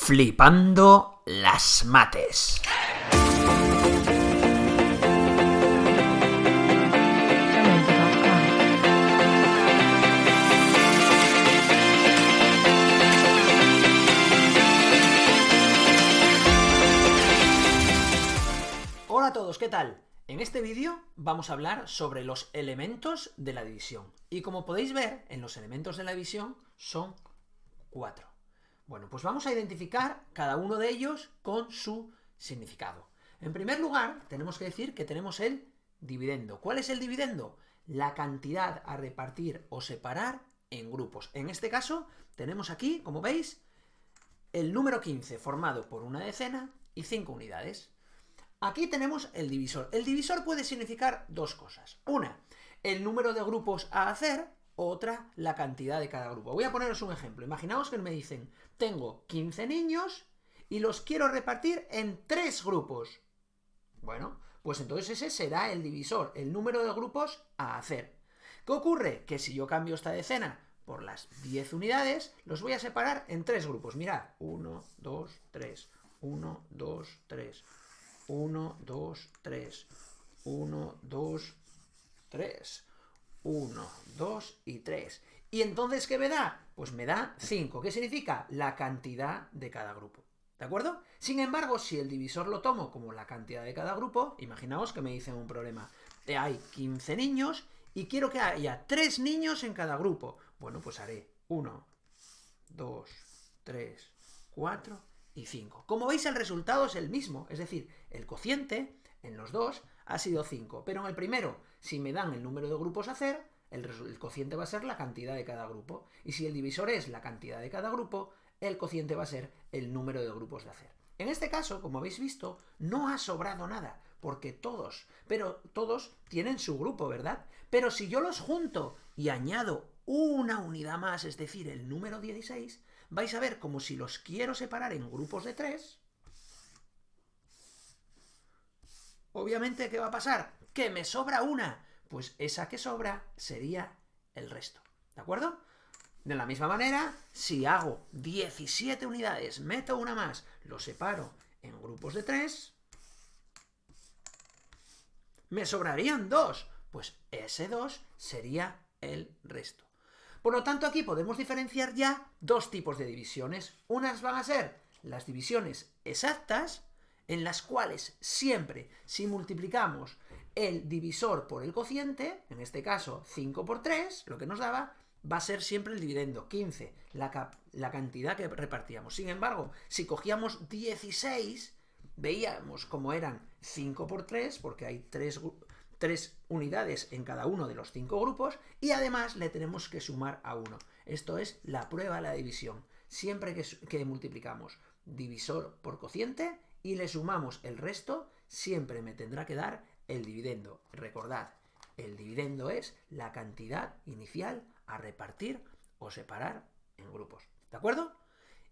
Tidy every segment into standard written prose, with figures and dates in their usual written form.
Flipando las mates. Hola a todos, ¿qué tal? En este vídeo vamos a hablar sobre los elementos de la división. Y como podéis ver, en los elementos de la división son 4. Bueno, pues vamos a identificar cada uno de ellos con su significado. En primer lugar, tenemos que decir que tenemos el dividendo. ¿Cuál es el dividendo? La cantidad a repartir o separar en grupos. En este caso, tenemos aquí, como veis, el número 15 formado por una decena y 5 unidades. Aquí tenemos el divisor. El divisor puede significar dos cosas. Una, el número de grupos a hacer. Otra, la cantidad de cada grupo. Voy a poneros un ejemplo. Imaginaos que me dicen, tengo 15 niños y los quiero repartir en 3 grupos. Bueno, pues entonces ese será el divisor, el número de grupos a hacer. ¿Qué ocurre? Que si yo cambio esta decena por las 10 unidades, los voy a separar en 3 grupos. Mirad, 1, 2, 3, 1, 2, 3, 1, 2, 3, 1, 2, 3. 1, 2 y 3. ¿Y entonces qué me da? Pues me da 5. ¿Qué significa? La cantidad de cada grupo. ¿De acuerdo? Sin embargo, si el divisor lo tomo como la cantidad de cada grupo, imaginaos que me dicen un problema. Hay 15 niños y quiero que haya 3 niños en cada grupo. Bueno, pues haré 1, 2, 3, 4 y 5. Como veis, el resultado es el mismo. Es decir, el cociente en los dos ha sido 5. Pero en el primero, si me dan el número de grupos a hacer, el cociente va a ser la cantidad de cada grupo. Y si el divisor es la cantidad de cada grupo, el cociente va a ser el número de grupos de hacer. En este caso, como habéis visto, no ha sobrado nada, porque todos tienen su grupo, ¿verdad? Pero si yo los junto y añado una unidad más, es decir, el número 16, vais a ver como si los quiero separar en grupos de 3, obviamente, ¿qué va a pasar? Que me sobra una. Pues esa que sobra sería el resto. ¿De acuerdo? De la misma manera, si hago 17 unidades, meto una más, lo separo en grupos de 3, me sobrarían 2. Pues ese 2 sería el resto. Por lo tanto, aquí podemos diferenciar ya dos tipos de divisiones. Unas van a ser las divisiones exactas, en las cuales siempre, si multiplicamos el divisor por el cociente, en este caso 5 por 3, lo que nos daba, va a ser siempre el dividendo, 15, la cantidad que repartíamos. Sin embargo, si cogíamos 16, veíamos como eran 5 por 3, porque hay 3 unidades en cada uno de los 5 grupos, y además le tenemos que sumar a 1. Esto es la prueba de la división. Siempre que multiplicamos divisor por cociente y le sumamos el resto, siempre me tendrá que dar el dividendo. Recordad, el dividendo es la cantidad inicial a repartir o separar en grupos. ¿De acuerdo?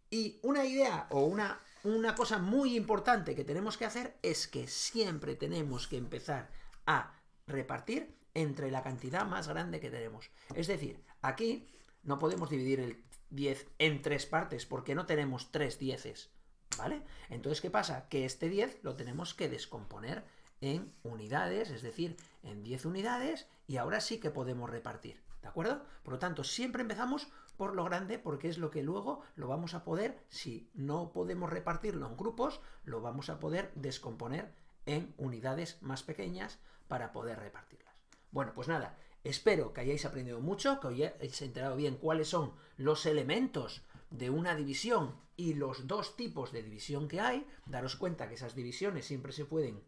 Y una idea o una cosa muy importante que tenemos que hacer es que siempre tenemos que empezar a repartir entre la cantidad más grande que tenemos. Es decir, aquí no podemos dividir el 10 en 3 partes porque no tenemos 3 dieces, ¿vale? Entonces, ¿qué pasa? Que este 10 lo tenemos que descomponer en unidades, es decir, en 10 unidades, y ahora sí que podemos repartir, ¿de acuerdo? Por lo tanto, siempre empezamos por lo grande porque es lo que luego lo vamos a poder, si no podemos repartirlo en grupos, lo vamos a poder descomponer en unidades más pequeñas para poder repartirlas. Bueno, pues nada, espero que hayáis aprendido mucho, que hayáis enterado bien cuáles son los elementos de una división y los dos tipos de división que hay. Daros cuenta que esas divisiones siempre se pueden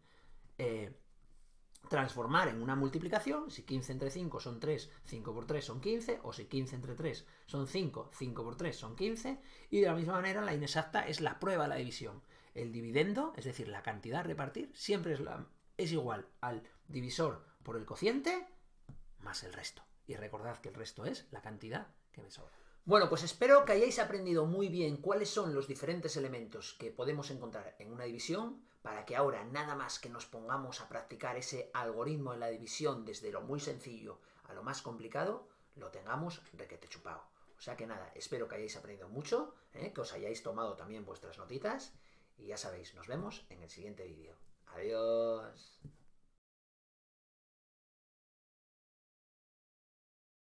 transformar en una multiplicación. Si 15 entre 5 son 3, 5 por 3 son 15, o si 15 entre 3 son 5, 5 por 3 son 15, y de la misma manera la inexacta es la prueba de la división. El dividendo, es decir, la cantidad a repartir, siempre es igual al divisor por el cociente más el resto. Y recordad que el resto es la cantidad que me sobra. Bueno, pues espero que hayáis aprendido muy bien cuáles son los diferentes elementos que podemos encontrar en una división, para que ahora nada más que nos pongamos a practicar ese algoritmo de la división desde lo muy sencillo a lo más complicado, lo tengamos requete chupado. O sea que nada, espero que hayáis aprendido mucho, que os hayáis tomado también vuestras notitas y ya sabéis, nos vemos en el siguiente vídeo. Adiós.